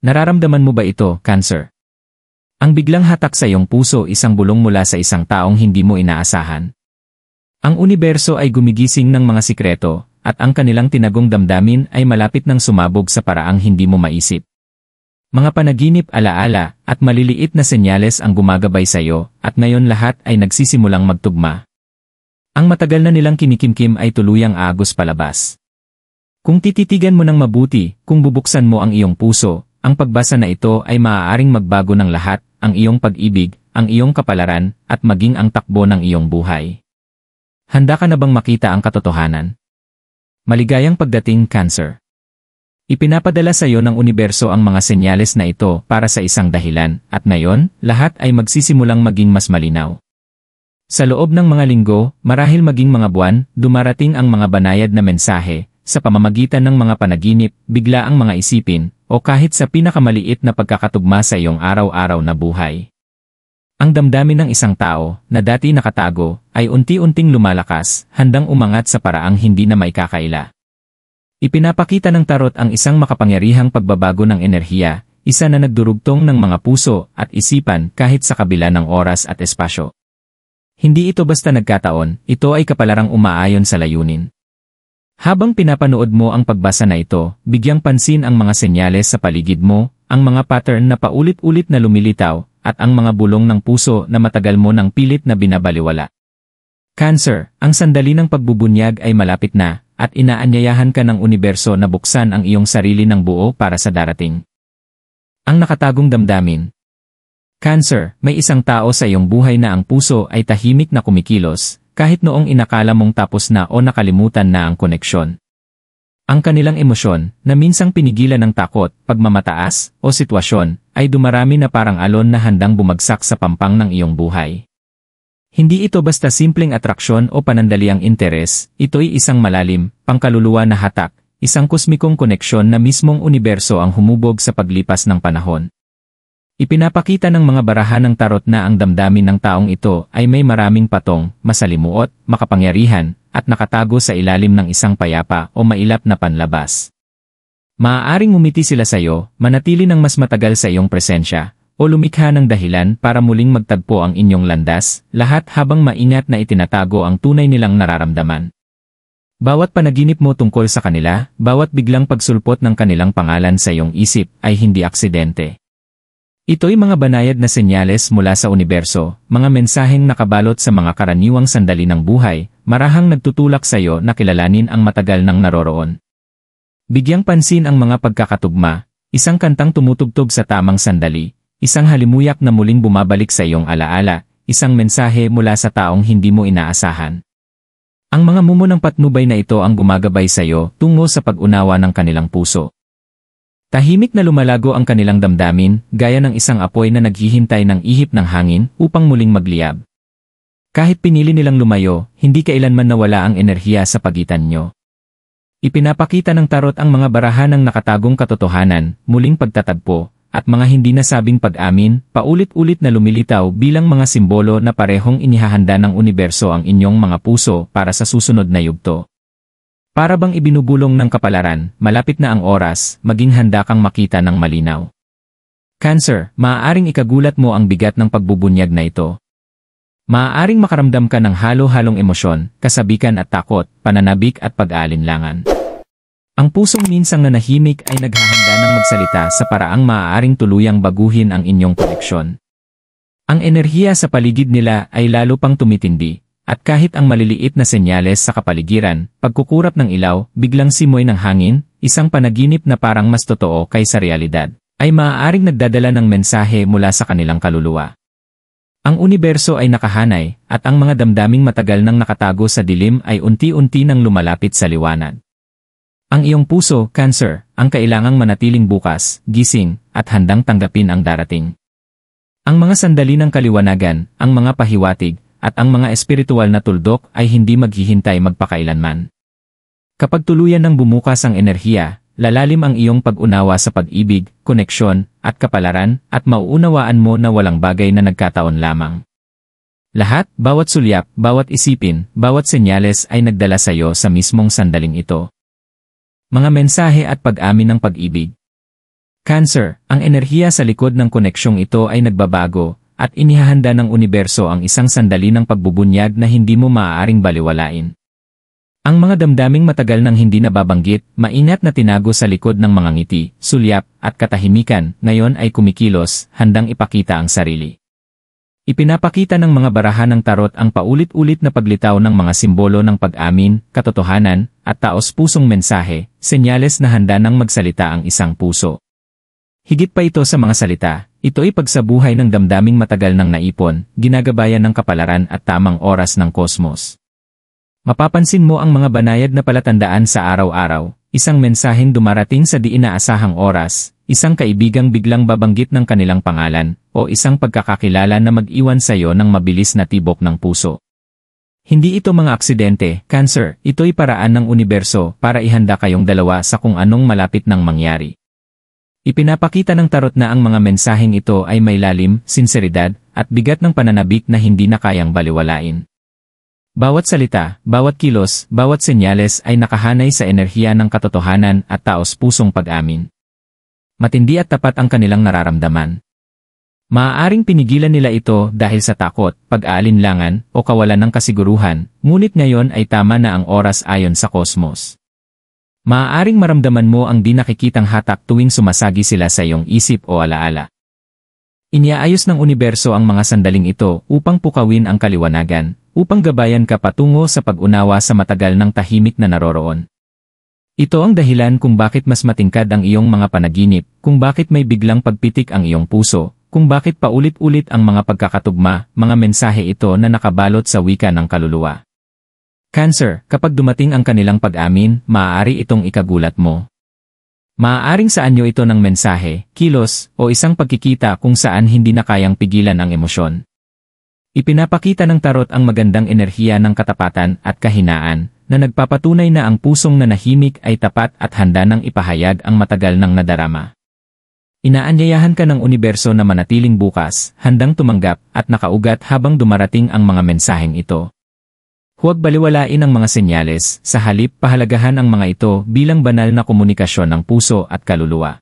Nararamdaman mo ba ito, Cancer? Ang biglang hatak sa iyong puso isang bulong mula sa isang taong hindi mo inaasahan. Ang universo ay gumigising ng mga sikreto, at ang kanilang tinagong damdamin ay malapit ng sumabog sa paraang hindi mo maisip. Mga panaginip, alaala, at maliliit na senyales ang gumagabay sa iyo, at ngayon lahat ay nagsisimulang magtugma. Ang matagal na nilang kinikimkim ay tuluyang agos palabas. Kung tititigan mo ng mabuti, kung bubuksan mo ang iyong puso, ang pagbasa na ito ay maaaring magbago ng lahat, ang iyong pag-ibig, ang iyong kapalaran, at maging ang takbo ng iyong buhay. Handa ka na bang makita ang katotohanan? Maligayang pagdating, Cancer. Ipinapadala sa iyo ng universo ang mga senyales na ito para sa isang dahilan, at ngayon, lahat ay magsisimulang maging mas malinaw. Sa loob ng mga linggo, marahil maging mga buwan, dumarating ang mga banayad na mensahe, sa pamamagitan ng mga panaginip, bigla ang mga isipin, o kahit sa pinakamaliit na pagkakatugma sa iyong araw-araw na buhay. Ang damdamin ng isang tao, na dati nakatago, ay unti-unting lumalakas, handang umangat sa paraang hindi na maikakaila. Ipinapakita ng tarot ang isang makapangyarihang pagbabago ng enerhiya, isa na nagdurugtong ng mga puso at isipan kahit sa kabila ng oras at espasyo. Hindi ito basta nagkataon, ito ay kapalarang umaayon sa layunin. Habang pinapanood mo ang pagbasa na ito, bigyang pansin ang mga senyales sa paligid mo, ang mga pattern na paulit-ulit na lumilitaw, at ang mga bulong ng puso na matagal mo nang pilit na binabaliwala. Cancer, ang sandali ng pagbubunyag ay malapit na, at inaanyayahan ka ng universo na buksan ang iyong sarili ng buo para sa darating. Ang nakatagong damdamin. Cancer, may isang tao sa iyong buhay na ang puso ay tahimik na kumikilos, kahit noong inakala mong tapos na o nakalimutan na ang koneksyon. Ang kanilang emosyon, na minsang pinigilan ng takot, pagmamataas, o sitwasyon, ay dumarami na parang alon na handang bumagsak sa pampang ng iyong buhay. Hindi ito basta simpleng atraksyon o panandaliang interes, ito'y isang malalim, pangkaluluwa na hatak, isang kosmikong koneksyon na mismong universo ang humubog sa paglipas ng panahon. Ipinapakita ng mga barahan ng tarot na ang damdamin ng taong ito ay may maraming patong, masalimuot, makapangyarihan, at nakatago sa ilalim ng isang payapa o mailap na panlabas. Maaaring umiti sila sa iyo, manatili ng mas matagal sa iyong presensya, o lumikha ng dahilan para muling magtagpo ang inyong landas, lahat habang maingat na itinatago ang tunay nilang nararamdaman. Bawat panaginip mo tungkol sa kanila, bawat biglang pagsulpot ng kanilang pangalan sa iyong isip ay hindi aksidente. Ito'y mga banayad na senyales mula sa universo, mga mensaheng nakabalot sa mga karaniwang sandali ng buhay, marahang nagtutulak sa iyo na kilalanin ang matagal nang naroroon. Bigyang pansin ang mga pagkakatugma, isang kantang tumutugtog sa tamang sandali, isang halimuyak na muling bumabalik sa iyong alaala, isang mensahe mula sa taong hindi mo inaasahan. Ang mga mumo ng patnubay na ito ang gumagabay sa iyo tungo sa pag-unawa ng kanilang puso. Tahimik na lumalago ang kanilang damdamin, gaya ng isang apoy na naghihintay ng ihip ng hangin upang muling magliyab. Kahit pinili nilang lumayo, hindi kailanman nawala ang enerhiya sa pagitan nyo. Ipinapakita ng tarot ang mga barahan ng nakatagong katotohanan, muling pagtatagpo, at mga hindi nasabing pag-amin, paulit-ulit na lumilitaw bilang mga simbolo na parehong inihahanda ng universo ang inyong mga puso para sa susunod na yugto. Para bang ibinubulong ng kapalaran, malapit na ang oras, maging handa kang makita ng malinaw. Cancer, maaaring ikagulat mo ang bigat ng pagbubunyag na ito. Maaaring makaramdam ka ng halo-halong emosyon, kasabikan at takot, pananabik at pag-aalinlangan. Ang pusong minsang nanahimik ay naghahanda ng magsalita sa paraang maaaring tuluyang baguhin ang inyong koneksyon. Ang enerhiya sa paligid nila ay lalo pang tumitindi. At kahit ang maliliit na senyales sa kapaligiran, pagkukurap ng ilaw, biglang simoy ng hangin, isang panaginip na parang mas totoo kaysa realidad, ay maaaring nagdadala ng mensahe mula sa kanilang kaluluwa. Ang universo ay nakahanay, at ang mga damdaming matagal nang nakatago sa dilim ay unti-unti nang lumalapit sa liwanag. Ang iyong puso, Cancer, ang kailangang manatiling bukas, gising, at handang tanggapin ang darating. Ang mga sandali ng kaliwanagan, ang mga pahiwatig, at ang mga espiritual na tuldok ay hindi maghihintay magpakailanman. Kapag tuluyan ng bumukas ang enerhiya, lalalim ang iyong pag-unawa sa pag-ibig, koneksyon, at kapalaran, at mauunawaan mo na walang bagay na nagkataon lamang. Lahat, bawat sulyap, bawat isipin, bawat senyales ay nagdala sa iyo sa mismong sandaling ito. Mga mensahe at pag-amin ng pag-ibig. Cancer, ang enerhiya sa likod ng koneksyong ito ay nagbabago, at inihahanda ng universo ang isang sandali ng pagbubunyag na hindi mo maaaring baliwalain. Ang mga damdaming matagal nang hindi nababanggit, maingat na tinago sa likod ng mga ngiti, sulyap, at katahimikan, ngayon ay kumikilos, handang ipakita ang sarili. Ipinapakita ng mga barahan ng tarot ang paulit-ulit na paglitaw ng mga simbolo ng pag-amin, katotohanan, at taos-pusong mensahe, senyales na handa nang magsalita ang isang puso. Higit pa ito sa mga salita, ito ay pagsabuhay ng damdaming matagal nang naipon, ginagabayan ng kapalaran at tamang oras ng kosmos. Mapapansin mo ang mga banayad na palatandaan sa araw-araw, isang mensaheng dumarating sa di inaasahang oras, isang kaibigang biglang babanggit ng kanilang pangalan, o isang pagkakakilala na mag-iwan sa iyo ng mabilis na tibok ng puso. Hindi ito mga aksidente, Cancer, ito'y paraan ng universo para ihanda kayong dalawa sa kung anong malapit nang mangyari. Ipinapakita ng tarot na ang mga mensaheng ito ay may lalim, sinseridad, at bigat ng pananabik na hindi na kayang baliwalain. Bawat salita, bawat kilos, bawat senyales ay nakahanay sa enerhiya ng katotohanan at taos-pusong pag-amin. Matindi at tapat ang kanilang nararamdaman. Maaaring pinigilan nila ito dahil sa takot, pag-aalinlangan, o kawalan ng kasiguruhan, ngunit ngayon ay tama na ang oras ayon sa kosmos. Maaaring maramdaman mo ang di nakikitang hatak tuwing sumasagi sila sa iyong isip o alaala. Iniaayos ng universo ang mga sandaling ito upang pukawin ang kaliwanagan, upang gabayan ka patungo sa pag-unawa sa matagal ng tahimik na naroroon. Ito ang dahilan kung bakit mas matingkad ang iyong mga panaginip, kung bakit may biglang pagpitik ang iyong puso, kung bakit paulit-ulit ang mga pagkakatugma, mga mensahe ito na nakabalot sa wika ng kaluluwa. Cancer, kapag dumating ang kanilang pag-amin, maaari itong ikagulat mo. Maaaring sa anyo ito ng mensahe, kilos, o isang pagkikita kung saan hindi na kayang pigilan ang emosyon. Ipinapakita ng tarot ang magandang enerhiya ng katapatan at kahinaan, na nagpapatunay na ang pusong nanahimik ay tapat at handa nang ipahayag ang matagal nang nadarama. Inaanyayahan ka ng universo na manatiling bukas, handang tumanggap, at nakaugat habang dumarating ang mga mensaheng ito. Huwag baliwalain ang mga senyales, sa halip pahalagahan ang mga ito bilang banal na komunikasyon ng puso at kaluluwa.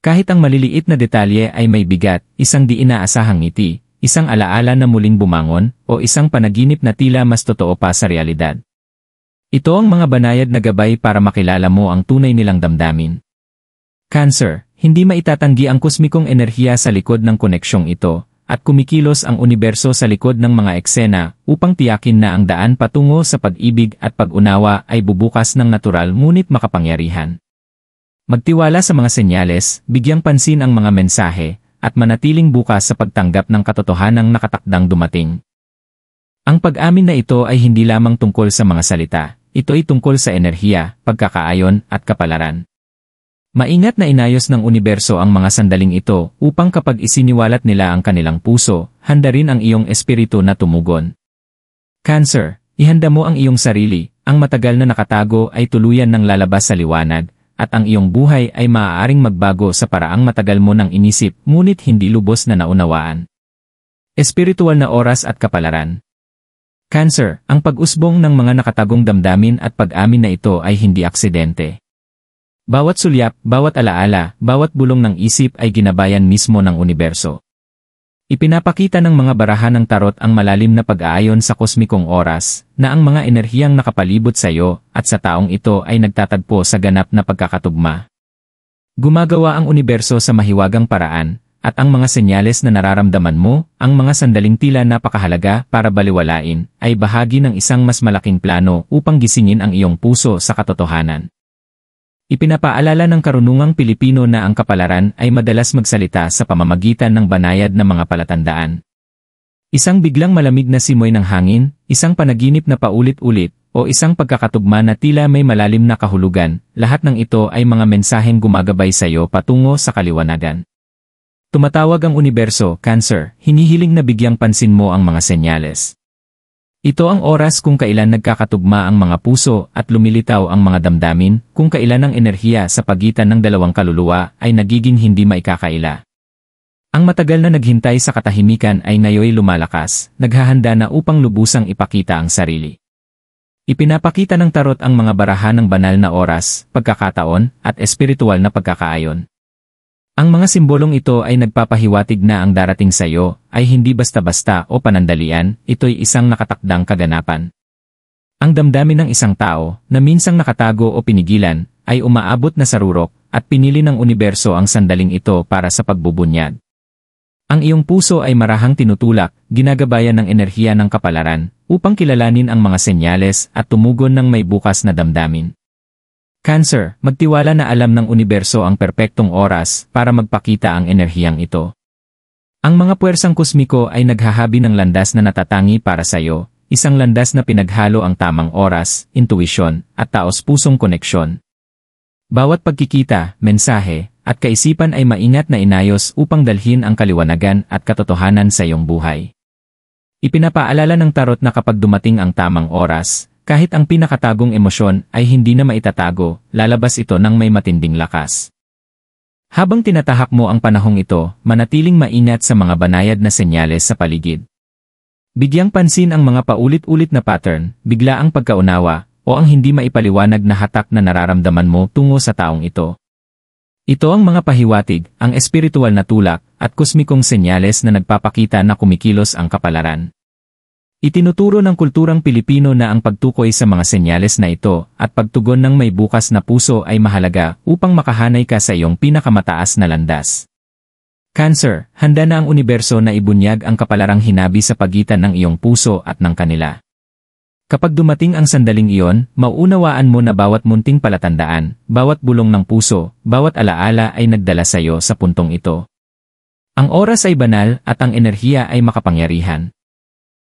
Kahit ang maliliit na detalye ay may bigat, isang di inaasahang ngiti, isang alaala na muling bumangon, o isang panaginip na tila mas totoo pa sa realidad. Ito ang mga banayad na gabay para makilala mo ang tunay nilang damdamin. Cancer, hindi maitatanggi ang kosmikong enerhiya sa likod ng koneksyong ito, at kumikilos ang universo sa likod ng mga eksena upang tiyakin na ang daan patungo sa pag-ibig at pag-unawa ay bubukas ng natural ngunit makapangyarihan. Magtiwala sa mga senyales, bigyang pansin ang mga mensahe, at manatiling bukas sa pagtanggap ng katotohanang nakatakdang dumating. Ang pag-amin na ito ay hindi lamang tungkol sa mga salita, ito ay tungkol sa enerhiya, pagkakaayon, at kapalaran. Maingat na inayos ng universo ang mga sandaling ito upang kapag isiniwalat nila ang kanilang puso, handa rin ang iyong espiritu na tumugon. Cancer, ihanda mo ang iyong sarili, ang matagal na nakatago ay tuluyan ng lalabas sa liwanag, at ang iyong buhay ay maaaring magbago sa paraang matagal mo nang inisip ngunit hindi lubos na naunawaan. Espiritual na oras at kapalaran. Cancer, ang pag-usbong ng mga nakatagong damdamin at pag-amin na ito ay hindi aksidente. Bawat sulyap, bawat alaala, bawat bulong ng isip ay ginabayan mismo ng universo. Ipinapakita ng mga barahan ng tarot ang malalim na pag-aayon sa kosmikong oras, na ang mga enerhiyang nakapalibot sa iyo at sa taong ito ay nagtatagpo sa ganap na pagkakatugma. Gumagawa ang universo sa mahiwagang paraan, at ang mga senyales na nararamdaman mo, ang mga sandaling tila napakahalaga para baliwalain, ay bahagi ng isang mas malaking plano upang gisingin ang iyong puso sa katotohanan. Ipinapaalala ng karunungang Pilipino na ang kapalaran ay madalas magsalita sa pamamagitan ng banayad na mga palatandaan. Isang biglang malamig na simoy ng hangin, isang panaginip na paulit-ulit, o isang pagkakatugma na tila may malalim na kahulugan, lahat ng ito ay mga mensaheng gumagabay sa iyo patungo sa kaliwanagan. Tumatawag ang universo, Cancer, hinihiling na bigyang pansin mo ang mga senyales. Ito ang oras kung kailan nagkakatugma ang mga puso at lumilitaw ang mga damdamin, kung kailan ang enerhiya sa pagitan ng dalawang kaluluwa ay nagiging hindi maikakaila. Ang matagal na naghintay sa katahimikan ay ngayoy lumalakas, naghahanda na upang lubusang ipakita ang sarili. Ipinapakita ng tarot ang mga barahan ng banal na oras, pagkakataon, at espiritual na pagkakaayon. Ang mga simbolong ito ay nagpapahiwatig na ang darating sa iyo ay hindi basta-basta o panandalian, ito'y isang nakatakdang kaganapan. Ang damdamin ng isang tao na minsang nakatago o pinigilan ay umaabot na sa rurok at pinili ng universo ang sandaling ito para sa pagbubunyag. Ang iyong puso ay marahang tinutulak, ginagabayan ng enerhiya ng kapalaran upang kilalanin ang mga senyales at tumugon ng may bukas na damdamin. Cancer, magtiwala na alam ng universo ang perpektong oras para magpakita ang enerhiyang ito. Ang mga puwersang kosmiko ay naghahabi ng landas na natatangi para sa iyo, isang landas na pinaghalo ang tamang oras, intuisyon, at taos-pusong koneksyon. Bawat pagkikita, mensahe, at kaisipan ay maingat na inayos upang dalhin ang kaliwanagan at katotohanan sa iyong buhay. Ipinapaalala ng tarot na kapag dumating ang tamang oras, kahit ang pinakatagong emosyon ay hindi na maitatago, lalabas ito ng may matinding lakas. Habang tinatahak mo ang panahong ito, manatiling maingat sa mga banayad na senyales sa paligid. Bigyang pansin ang mga paulit-ulit na pattern, biglaang pagkaunawa, o ang hindi maipaliwanag na hatak na nararamdaman mo tungo sa taong ito. Ito ang mga pahiwatig, ang espiritual na tulak, at kosmikong senyales na nagpapakita na kumikilos ang kapalaran. Itinuturo ng kulturang Pilipino na ang pagtukoy sa mga senyales na ito at pagtugon ng may bukas na puso ay mahalaga upang makahanay ka sa iyong pinakamataas na landas. Cancer, handa na ang universo na ibunyag ang kapalarang hinabi sa pagitan ng iyong puso at ng kanila. Kapag dumating ang sandaling iyon, mauunawaan mo na bawat munting palatandaan, bawat bulong ng puso, bawat alaala ay nagdala sa iyo sa puntong ito. Ang oras ay banal at ang enerhiya ay makapangyarihan.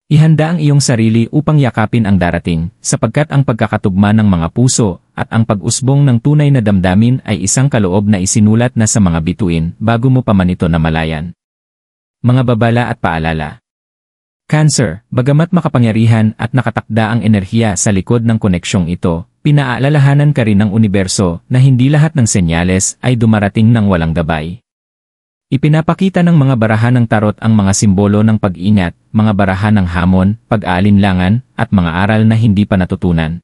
Ihanda ang iyong sarili upang yakapin ang darating, sapagkat ang pagkakatugma ng mga puso at ang pag-usbong ng tunay na damdamin ay isang kaloob na isinulat na sa mga bituin bago mo pa man ito namalayan. Mga babala at paalala. Cancer, bagamat makapangyarihan at nakatakda ang enerhiya sa likod ng koneksyong ito, pinaalalahanan ka rin ng universo na hindi lahat ng senyales ay dumarating ng walang gabay. Ipinapakita ng mga barahan ng tarot ang mga simbolo ng pag-ingat, mga barahan ng hamon, pag-aalinlangan, at mga aral na hindi pa natutunan.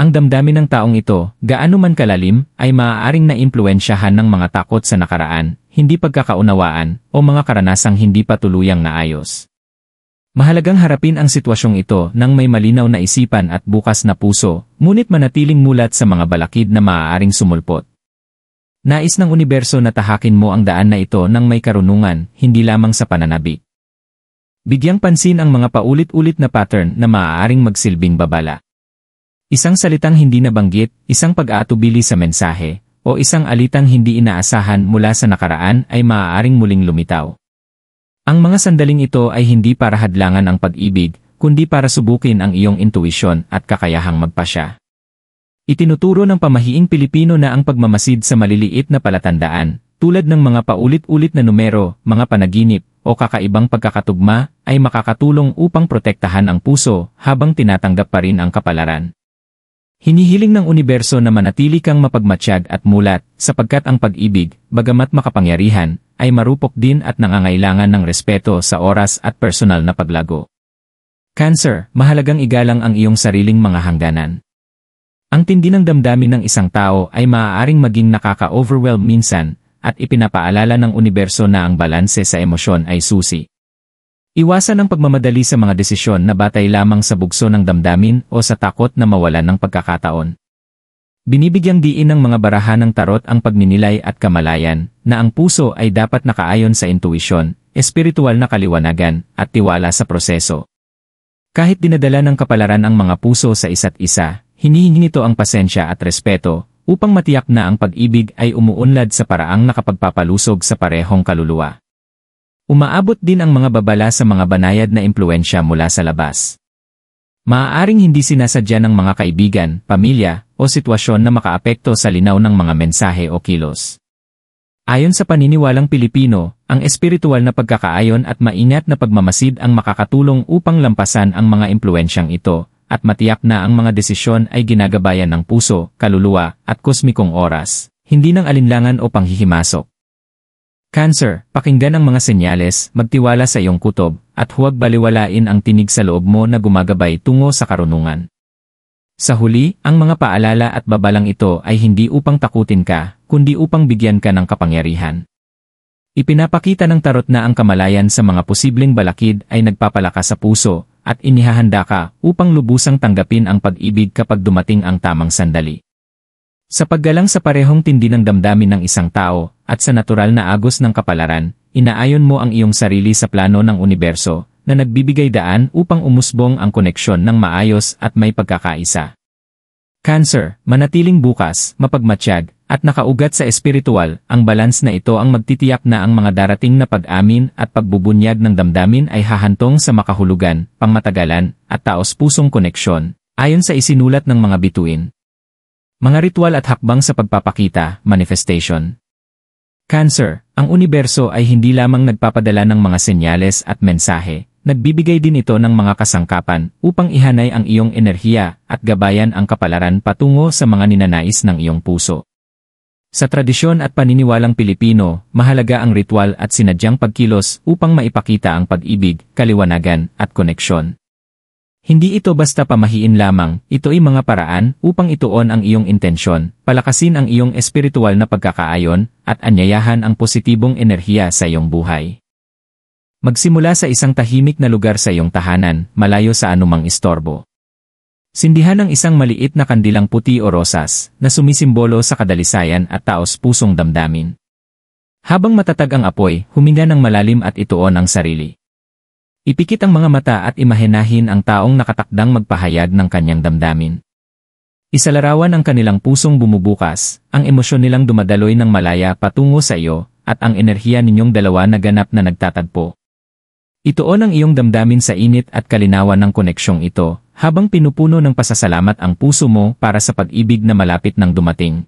Ang damdamin ng taong ito, gaano man kalalim, ay maaaring naimpluwensyahan ng mga takot sa nakaraan, hindi pagkakaunawaan, o mga karanasang hindi pa tuluyang naayos. Mahalagang harapin ang sitwasyong ito nang may malinaw na isipan at bukas na puso, ngunit manatiling mulat sa mga balakid na maaaring sumulpot. Nais ng universo na tahakin mo ang daan na ito ng may karunungan, hindi lamang sa pananabik. Bigyang pansin ang mga paulit-ulit na pattern na maaaring magsilbing babala. Isang salitang hindi nabanggit, isang pag-aatubili sa mensahe, o isang alitang hindi inaasahan mula sa nakaraan ay maaaring muling lumitaw. Ang mga sandaling ito ay hindi para hadlangan ang pag-ibig, kundi para subukin ang iyong intuisyon at kakayahang magpasya. Itinuturo ng pamahiing Pilipino na ang pagmamasid sa maliliit na palatandaan, tulad ng mga paulit-ulit na numero, mga panaginip, o kakaibang pagkakatugma, ay makakatulong upang protektahan ang puso habang tinatanggap pa rin ang kapalaran. Hinihiling ng universo na manatili kang mapagmatsyag at mulat, sapagkat ang pag-ibig, bagamat makapangyarihan, ay marupok din at nangangailangan ng respeto sa oras at personal na paglago. Cancer, mahalagang igalang ang iyong sariling mga hangganan. Ang tindi ng damdamin ng isang tao ay maaaring maging nakaka-overwhelm minsan, at ipinapaalala ng universo na ang balanse sa emosyon ay susi. Iwasan ang pagmamadali sa mga desisyon na batay lamang sa bugso ng damdamin o sa takot na mawalan ng pagkakataon. Binibigyang diin ng mga barahan ng tarot ang pagninilay at kamalayan, na ang puso ay dapat nakaayon sa intuisyon, espiritual na kaliwanagan, at tiwala sa proseso. Kahit dinadala ng kapalaran ang mga puso sa isa't isa, hinihingi nito ang pasensya at respeto, upang matiyak na ang pag-ibig ay umuunlad sa paraang nakapagpapalusog sa parehong kaluluwa. Umaabot din ang mga babala sa mga banayad na impluensya mula sa labas. Maaaring hindi sinasadya ng mga kaibigan, pamilya, o sitwasyon na makaapekto sa linaw ng mga mensahe o kilos. Ayon sa paniniwalang Pilipino, ang espiritual na pagkakaayon at maingat na pagmamasid ang makakatulong upang lampasan ang mga impluensyang ito, at matiyak na ang mga desisyon ay ginagabayan ng puso, kaluluwa, at kosmikong oras, hindi ng alinlangan o panghihimasok. Cancer, pakinggan ang mga senyales, magtiwala sa iyong kutob, at huwag baliwalain ang tinig sa loob mo na gumagabay tungo sa karunungan. Sa huli, ang mga paalala at babalang ito ay hindi upang takutin ka, kundi upang bigyan ka ng kapangyarihan. Ipinapakita ng tarot na ang kamalayan sa mga posibleng balakid ay nagpapalakas sa puso at inihahanda ka upang lubusang tanggapin ang pag-ibig kapag dumating ang tamang sandali. Sa paggalang sa parehong tindi ng damdamin ng isang tao at sa natural na agos ng kapalaran, inaayon mo ang iyong sarili sa plano ng universo na nagbibigay daan upang umusbong ang koneksyon ng maayos at may pagkakaisa. Cancer, manatiling bukas, mapagmatsyag, at nakaugat sa espiritual, ang balance na ito ang magtitiyak na ang mga darating na pag-amin at pagbubunyag ng damdamin ay hahantong sa makahulugan, pangmatagalan, at taos-pusong koneksyon, ayon sa isinulat ng mga bituin. Mga ritual at hakbang sa pagpapakita, manifestation. Cancer, ang universo ay hindi lamang nagpapadala ng mga senyales at mensahe, nagbibigay din ito ng mga kasangkapan upang ihanay ang iyong enerhiya at gabayan ang kapalaran patungo sa mga ninanais ng iyong puso. Sa tradisyon at paniniwalang Pilipino, mahalaga ang ritual at sinadyang pagkilos upang maipakita ang pag-ibig, kaliwanagan, at koneksyon. Hindi ito basta pamahiin lamang, ito ay mga paraan upang ituon ang iyong intensyon, palakasin ang iyong espiritual na pagkakaayon, at anyayahan ang positibong enerhiya sa iyong buhay. Magsimula sa isang tahimik na lugar sa iyong tahanan, malayo sa anumang istorbo. Sindihan ang isang maliit na kandilang puti o rosas, na sumisimbolo sa kadalisayan at taos-pusong damdamin. Habang matatag ang apoy, huminga ng malalim at ituon ang sarili. Ipikit ang mga mata at imahinahin ang taong nakatakdang magpahayag ng kanyang damdamin. Isalarawan ang kanilang pusong bumubukas, ang emosyon nilang dumadaloy ng malaya patungo sa iyo, at ang enerhiya ninyong dalawa na ganap na nagtatagpo. Ituon ang iyong damdamin sa init at kalinawan ng koneksyong ito, habang pinupuno ng pasasalamat ang puso mo para sa pag-ibig na malapit nang dumating.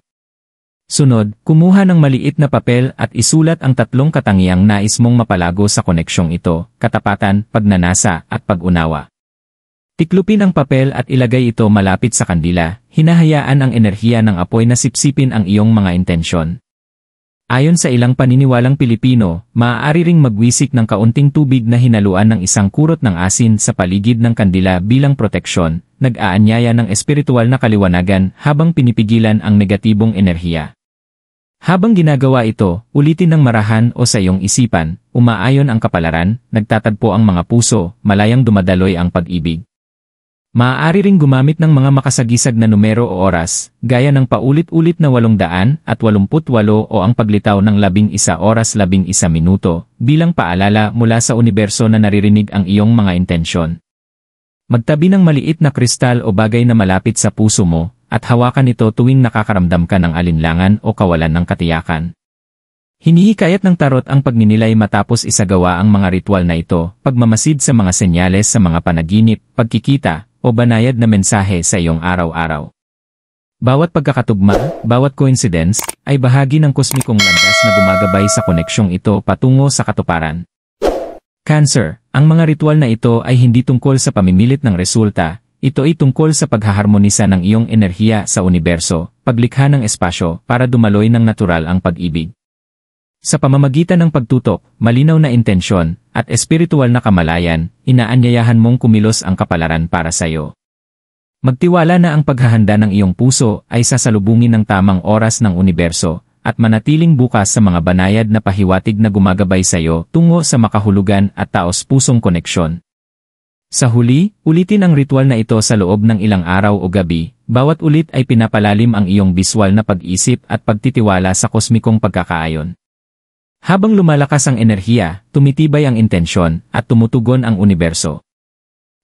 Sunod, kumuha ng maliit na papel at isulat ang tatlong katangiang nais mong mapalago sa koneksyong ito, katapatan, pagnanasa, at pag-unawa. Tiklupin ang papel at ilagay ito malapit sa kandila, hinahayaan ang enerhiya ng apoy na sipsipin ang iyong mga intensyon. Ayon sa ilang paniniwalang Pilipino, maaari ring magwisik ng kaunting tubig na hinaluan ng isang kurot ng asin sa paligid ng kandila bilang proteksyon, nag-aanyaya ng espiritual na kaliwanagan habang pinipigilan ang negatibong enerhiya. Habang ginagawa ito, ulitin ng marahan o sa iyong isipan, umaayon ang kapalaran, nagtatagpo ang mga puso, malayang dumadaloy ang pag-ibig. Maaari ring gumamit ng mga makasagisag na numero o oras, gaya ng paulit-ulit na 888 o ang paglitaw ng 11 oras 11 minuto, bilang paalala mula sa universo na naririnig ang iyong mga intensyon. Magtabi ng maliit na kristal o bagay na malapit sa puso mo, at hawakan ito tuwing nakakaramdam ka ng alinlangan o kawalan ng katiyakan. Hinihikayat ng tarot ang pagninilay matapos isagawa ang mga ritual na ito, pagmamasid sa mga senyales sa mga panaginip, pagkikita, o banayad na mensahe sa iyong araw-araw. Bawat pagkakatugma, bawat coincidence, ay bahagi ng kosmikong landas na gumagabay sa koneksyong ito patungo sa katuparan. Cancer, ang mga ritual na ito ay hindi tungkol sa pamimilit ng resulta, ito ay tungkol sa paghaharmonisa ng iyong enerhiya sa universo, paglikha ng espasyo para dumaloy ng natural ang pag-ibig. Sa pamamagitan ng pagtutok, malinaw na intensyon, at espiritual na kamalayan, inaanyayahan mong kumilos ang kapalaran para sa iyo. Magtiwala na ang paghahanda ng iyong puso ay sasalubungin ng tamang oras ng universo, at manatiling bukas sa mga banayad na pahiwatig na gumagabay sa iyo tungo sa makahulugan at taos-pusong koneksyon. Sa huli, ulitin ang ritual na ito sa loob ng ilang araw o gabi, bawat ulit ay pinapalalim ang iyong biswal na pag-isip at pagtitiwala sa kosmikong pagkakaayon. Habang lumalakas ang enerhiya, tumitibay ang intensyon, at tumutugon ang universo.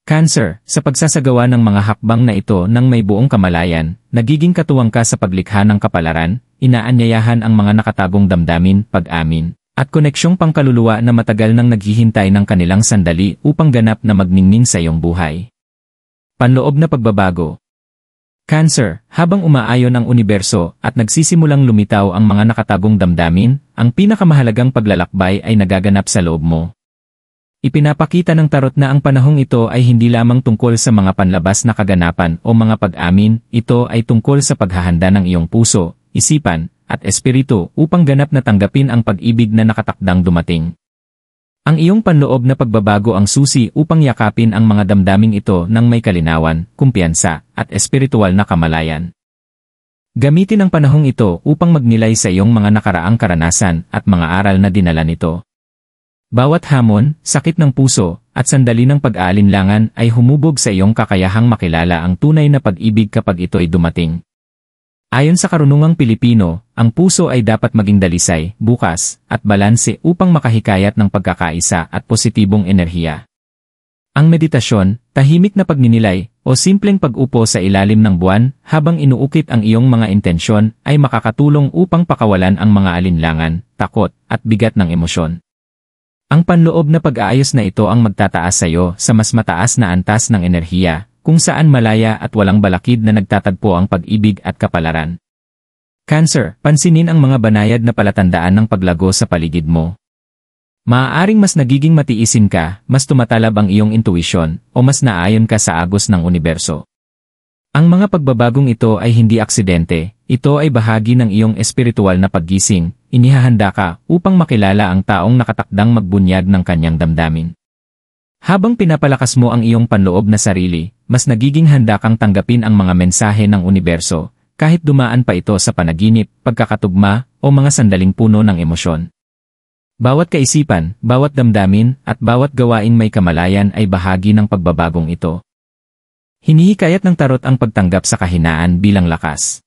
Cancer, sa pagsasagawa ng mga hakbang na ito ng may buong kamalayan, nagiging katuwang ka sa paglikha ng kapalaran, inaanyayahan ang mga nakatagong damdamin, pag-amin, at koneksyong pangkaluluwa na matagal nang naghihintay ng kanilang sandali upang ganap na magningning sa iyong buhay. Panloob na pagbabago. Cancer, habang umaayon ang universo at nagsisimulang lumitaw ang mga nakatagong damdamin, ang pinakamahalagang paglalakbay ay nagaganap sa loob mo. Ipinapakita ng tarot na ang panahong ito ay hindi lamang tungkol sa mga panlabas na kaganapan o mga pag-amin, ito ay tungkol sa paghahanda ng iyong puso, isipan, at espiritu upang ganap na tanggapin ang pag-ibig na nakatakdang dumating. Ang iyong panloob na pagbabago ang susi upang yakapin ang mga damdaming ito ng may kalinawan, kumpiyansa, at espiritual na kamalayan. Gamitin ang panahong ito upang magnilay sa iyong mga nakaraang karanasan at mga aral na dinala nito. Bawat hamon, sakit ng puso, at sandali ng pag-aalinlangan ay humubog sa iyong kakayahang makilala ang tunay na pag-ibig kapag ito ay dumating. Ayon sa karunungang Pilipino, ang puso ay dapat maging dalisay, bukas, at balanse upang makahikayat ng pagkakaisa at positibong enerhiya. Ang meditasyon, tahimik na pagninilay, o simpleng pag-upo sa ilalim ng buwan habang inuukit ang iyong mga intensyon ay makakatulong upang pakawalan ang mga alinlangan, takot, at bigat ng emosyon. Ang panloob na pag-aayos na ito ang magtataas sa iyo sa mas mataas na antas ng enerhiya, kung saan malaya at walang balakid na nagtatagpo ang pag-ibig at kapalaran. Cancer, pansinin ang mga banayad na palatandaan ng paglago sa paligid mo. Maaaring mas nagiging matiisin ka, mas tumatalab ang iyong intuisyon, o mas naayon ka sa agos ng universo. Ang mga pagbabagong ito ay hindi aksidente, ito ay bahagi ng iyong espiritual na paggising, inihahanda ka upang makilala ang taong nakatakdang magbunyag ng kanyang damdamin. Habang pinapalakas mo ang iyong panloob na sarili, mas nagiging handa kang tanggapin ang mga mensahe ng universo, kahit dumaan pa ito sa panaginip, pagkakatugma, o mga sandaling puno ng emosyon. Bawat kaisipan, bawat damdamin, at bawat gawaing may kamalayan ay bahagi ng pagbabagong ito. Hinihikayat ng tarot ang pagtanggap sa kahinaan bilang lakas.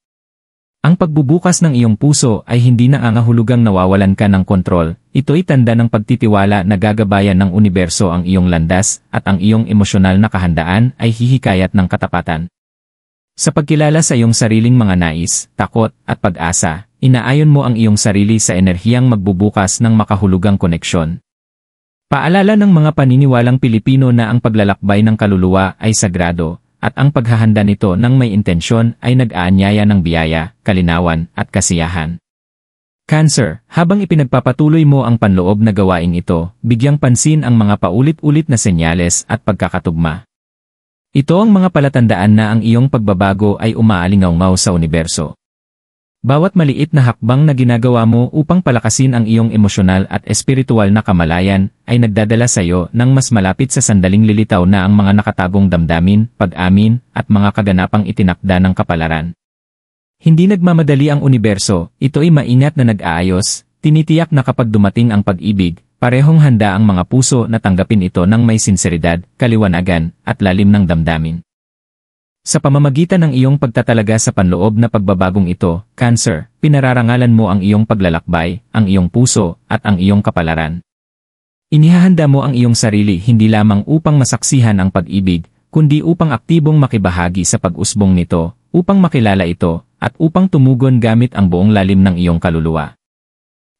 Ang pagbubukas ng iyong puso ay hindi na angahulugang nawawalan ka ng kontrol, ito'y tanda ng pagtitiwala na gagabayan ng universo ang iyong landas at ang iyong emosyonal na kahandaan ay hihikayat ng katapatan. Sa pagkilala sa iyong sariling mga nais, takot, at pag-asa, inaayon mo ang iyong sarili sa enerhiyang magbubukas ng makahulugang koneksyon. Paalala ng mga paniniwalang Pilipino na ang paglalakbay ng kaluluwa ay sagrado, at ang paghahanda nito ng may intensyon ay nag-aanyaya ng biyaya, kalinawan, at kasiyahan. Cancer, habang ipinagpapatuloy mo ang panloob na gawain ito, bigyang pansin ang mga paulit-ulit na senyales at pagkakatugma. Ito ang mga palatandaan na ang iyong pagbabago ay umaalingaw-ngaw sa universo. Bawat maliit na hakbang na ginagawa mo upang palakasin ang iyong emosyonal at espiritual na kamalayan ay nagdadala sa iyo ng mas malapit sa sandaling lilitaw na ang mga nakatagong damdamin, pag-amin, at mga kaganapang itinakda ng kapalaran. Hindi nagmamadali ang universo, ito'y maingat na nag-aayos, tinitiyak na kapag dumating ang pag-ibig, parehong handa ang mga puso na tanggapin ito ng may sinseridad, kaliwanagan, at lalim ng damdamin. Sa pamamagitan ng iyong pagtatalaga sa panloob na pagbabagong ito, Cancer, pinararangalan mo ang iyong paglalakbay, ang iyong puso, at ang iyong kapalaran. Inihahanda mo ang iyong sarili hindi lamang upang masaksihan ang pag-ibig, kundi upang aktibong makibahagi sa pag-usbong nito, upang makilala ito, at upang tumugon gamit ang buong lalim ng iyong kaluluwa.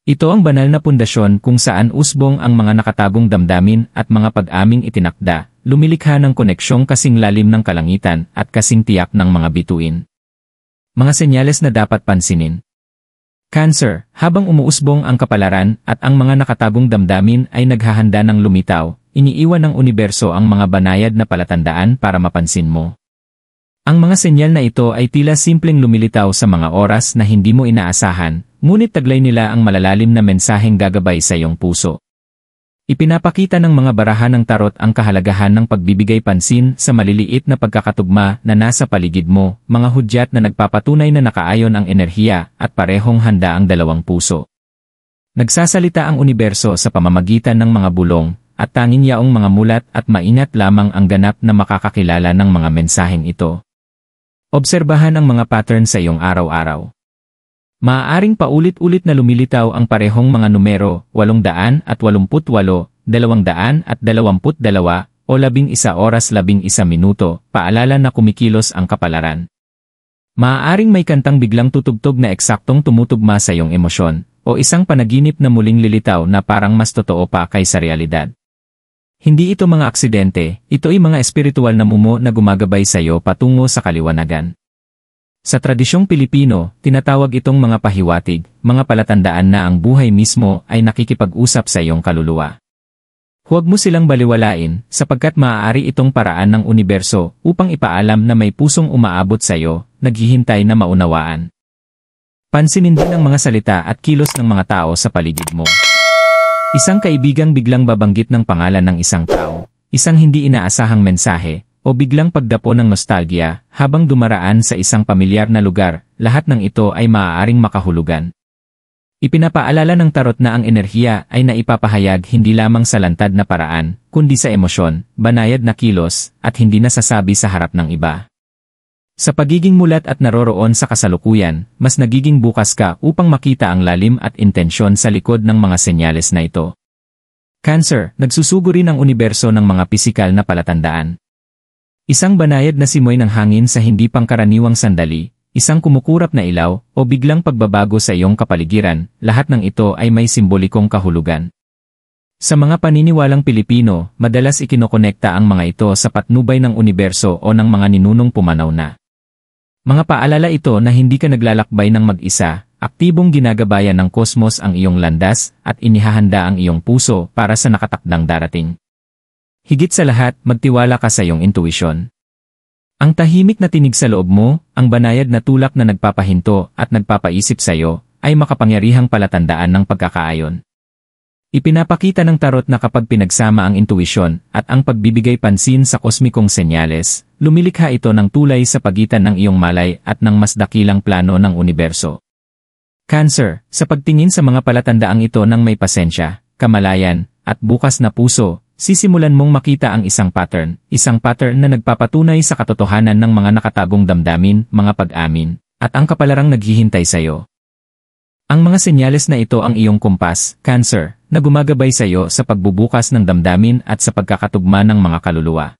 Ito ang banal na pundasyon kung saan usbong ang mga nakatagong damdamin at mga pag-aming itinakda, lumilikha ng koneksyong kasing lalim ng kalangitan at kasing tiyak ng mga bituin. Mga senyales na dapat pansinin. Cancer, habang umuusbong ang kapalaran at ang mga nakatagong damdamin ay naghahanda ng lumitaw, iniiwan ng universo ang mga banayad na palatandaan para mapansin mo. Ang mga senyal na ito ay tila simpleng lumilitaw sa mga oras na hindi mo inaasahan, ngunit taglay nila ang malalalim na mensaheng gagabay sa iyong puso. Ipinapakita ng mga barahan ng tarot ang kahalagahan ng pagbibigay pansin sa maliliit na pagkakatugma na nasa paligid mo, mga hudyat na nagpapatunay na nakaayon ang enerhiya at parehong handa ang dalawang puso. Nagsasalita ang universo sa pamamagitan ng mga bulong, at tanging yaong mga mulat at maingat lamang ang ganap na makakakilala ng mga mensaheng ito. Obserbahan ang mga pattern sa iyong araw-araw. Maaaring paulit-ulit na lumilitaw ang parehong mga numero, 888, 222, o 11 oras 11 minuto, paalala na kumikilos ang kapalaran. Maaaring may kantang biglang tutugtog na eksaktong tumutugma sa iyong emosyon, o isang panaginip na muling lilitaw na parang mas totoo pa kaysa realidad. Hindi ito mga aksidente, ito'y mga espiritual na mumo na gumagabay sa iyo patungo sa kaliwanagan. Sa tradisyong Pilipino, tinatawag itong mga pahiwatig, mga palatandaan na ang buhay mismo ay nakikipag-usap sa iyong kaluluwa. Huwag mo silang baliwalain, sapagkat maaari itong paraan ng universo upang ipaalam na may pusong umaabot sa iyo, naghihintay na maunawaan. Pansinin din ang mga salita at kilos ng mga tao sa paligid mo. Isang kaibigang biglang babanggit ng pangalan ng isang tao, isang hindi inaasahang mensahe, o biglang pagdapo ng nostalgia habang dumaraan sa isang pamilyar na lugar, lahat ng ito ay maaaring makahulugan. Ipinapaalala ng tarot na ang enerhiya ay naipapahayag hindi lamang sa lantad na paraan, kundi sa emosyon, banayad na kilos, at hindi nasasabi sa harap ng iba. Sa pagiging mulat at naroroon sa kasalukuyan, mas nagiging bukas ka upang makita ang lalim at intensyon sa likod ng mga senyales na ito. Cancer, nagsusugo rin ang universo ng mga pisikal na palatandaan. Isang banayad na simoy ng hangin sa hindi pangkaraniwang sandali, isang kumukurap na ilaw, o biglang pagbabago sa iyong kapaligiran, lahat ng ito ay may simbolikong kahulugan. Sa mga paniniwalang Pilipino, madalas ikinokonekta ang mga ito sa patnubay ng universo o ng mga ninunong pumanaw na. Mga paalala ito na hindi ka naglalakbay ng mag-isa, aktibong ginagabayan ng kosmos ang iyong landas at inihahanda ang iyong puso para sa nakatakdang darating. Higit sa lahat, magtiwala ka sa iyong intuisyon. Ang tahimik na tinig sa loob mo, ang banayad na tulak na nagpapahinto at nagpapaisip sa iyo, ay makapangyarihang palatandaan ng pagkakaayon. Ipinapakita ng tarot na kapag pinagsama ang intuisyon at ang pagbibigay pansin sa kosmikong senyales, lumilikha ito ng tulay sa pagitan ng iyong malay at ng mas dakilang plano ng universo. Cancer, sa pagtingin sa mga palatandaang ito ng may pasensya, kamalayan, at bukas na puso, sisimulan mong makita ang isang pattern na nagpapatunay sa katotohanan ng mga nakatagong damdamin, mga pag-amin, at ang kapalarang naghihintay sa iyo. Ang mga senyales na ito ang iyong kumpas, Cancer, na gumagabay sa iyo sa pagbubukas ng damdamin at sa pagkakatugma ng mga kaluluwa.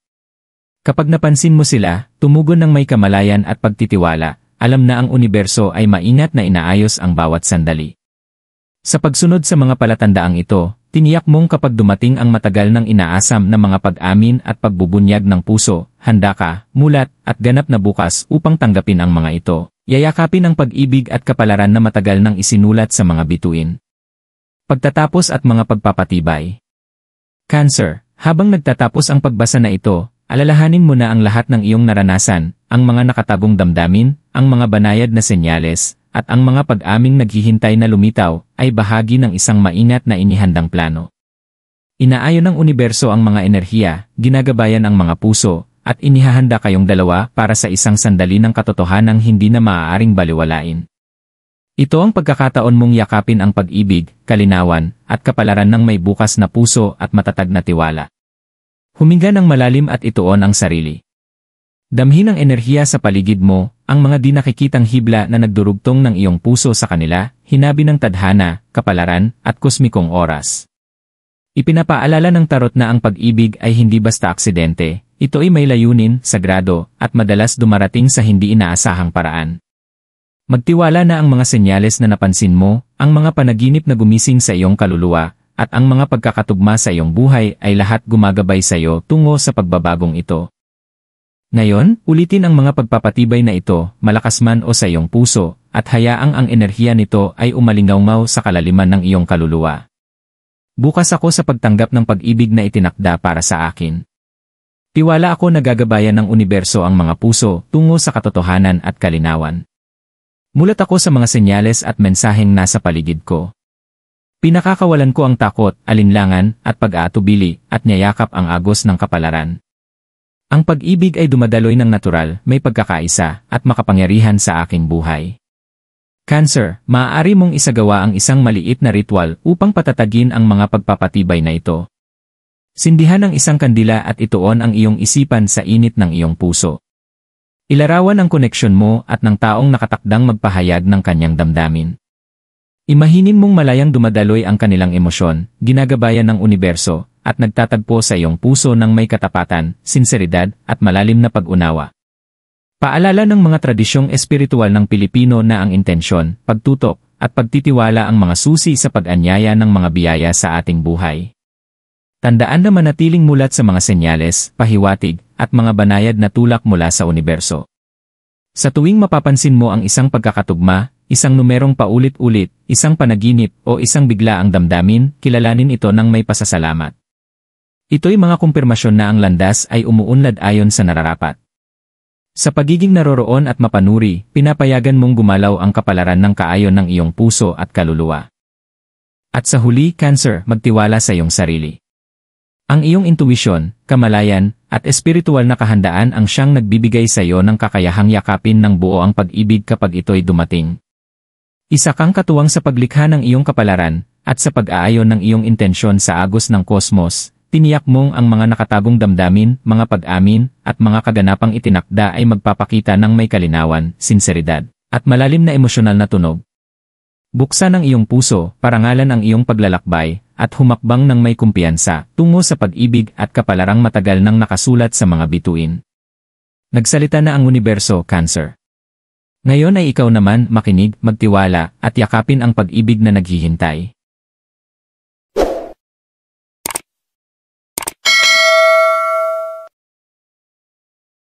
Kapag napansin mo sila, tumugon ng may kamalayan at pagtitiwala, alam na ang universo ay maingat na inaayos ang bawat sandali. Sa pagsunod sa mga palatandaang ito, tiniyak mong kapag dumating ang matagal ng inaasam na mga pag-amin at pagbubunyag ng puso, handa ka, mulat, at ganap na bukas upang tanggapin ang mga ito. Yayakapin ang pag-ibig at kapalaran na matagal nang isinulat sa mga bituin. Pagtatapos at mga pagpapatibay. Cancer, habang nagtatapos ang pagbasa na ito, alalahanin mo na ang lahat ng iyong naranasan, ang mga nakatagong damdamin, ang mga banayad na senyales, at ang mga pag-aming naghihintay na lumitaw, ay bahagi ng isang maingat na inihandang plano. Inaayon ng universo ang mga enerhiya, ginagabayan ang mga puso, at inihahanda kayong dalawa para sa isang sandali ng katotohanang hindi na maaaring baliwalain. Ito ang pagkakataon mong yakapin ang pag-ibig, kalinawan, at kapalaran ng may bukas na puso at matatag na tiwala. Huminga ng malalim at ituon ang sarili. Damhin ang enerhiya sa paligid mo, ang mga di nakikitang hibla na nagdurugtong ng iyong puso sa kanila, hinabi ng tadhana, kapalaran, at kosmikong oras. Ipinapaalala ng tarot na ang pag-ibig ay hindi basta aksidente, ito ay may layunin, sagrado, at madalas dumarating sa hindi inaasahang paraan. Magtiwala na ang mga senyales na napansin mo, ang mga panaginip na gumising sa iyong kaluluwa, at ang mga pagkakatugma sa iyong buhay ay lahat gumagabay sa iyo tungo sa pagbabagong ito. Ngayon, ulitin ang mga pagpapatibay na ito, malakas man o sa iyong puso, at hayaang ang enerhiya nito ay umalingaw sa kalaliman ng iyong kaluluwa. Bukas ako sa pagtanggap ng pag-ibig na itinakda para sa akin. Tiwala ako na gagabayan ng universo ang mga puso tungo sa katotohanan at kalinawan. Mulat ako sa mga senyales at mensaheng nasa paligid ko. Pinakakawalan ko ang takot, alinlangan, at pag-aatubili, at niyayakap ang agos ng kapalaran. Ang pag-ibig ay dumadaloy ng natural, may pagkakaisa, at makapangyarihan sa aking buhay. Cancer, maaari mong isagawa ang isang maliit na ritual upang patatagin ang mga pagpapatibay na ito. Sindihan ang isang kandila at ituon ang iyong isipan sa init ng iyong puso. Ilarawan ang koneksyon mo at ng taong nakatakdang magpahayag ng kanyang damdamin. Imahinin mong malayang dumadaloy ang kanilang emosyon, ginagabayan ng universo, at nagtatagpo sa iyong puso ng may katapatan, sinseridad, at malalim na pag-unawa. Paalala ng mga tradisyong espiritual ng Pilipino na ang intensyon, pagtutok, at pagtitiwala ang mga susi sa pag-anyaya ng mga biyaya sa ating buhay. Tandaan na manatiling mulat sa mga senyales, pahiwatig, at mga banayad na tulak mula sa universo. Sa tuwing mapapansin mo ang isang pagkakatugma, isang numerong paulit-ulit, isang panaginip, o isang biglaang damdamin, kilalanin ito ng may pasasalamat. Ito'y mga kumpirmasyon na ang landas ay umuunlad ayon sa nararapat. Sa pagiging naroroon at mapanuri, pinapayagan mong gumalaw ang kapalaran ng kaayon ng iyong puso at kaluluwa. At sa huli, Cancer, magtiwala sa iyong sarili. Ang iyong intuwisyon, kamalayan, at espiritual na kahandaan ang siyang nagbibigay sa iyo ng kakayahang yakapin ng buo ang pag-ibig kapag ito'y dumating. Isa kang katuwang sa paglikha ng iyong kapalaran, at sa pag-aayon ng iyong intensyon sa agos ng kosmos, tiniyak mong ang mga nakatagong damdamin, mga pag-amin, at mga kaganapang itinakda ay magpapakita ng may kalinawan, sinseridad, at malalim na emosyonal na tunog. Buksan ang iyong puso, parangalan ang iyong paglalakbay, at humakbang ng may kumpiyansa, tungo sa pag-ibig at kapalarang matagal nang nakasulat sa mga bituin. Nagsalita na ang universo, Cancer. Ngayon ay ikaw naman makinig, magtiwala, at yakapin ang pag-ibig na naghihintay.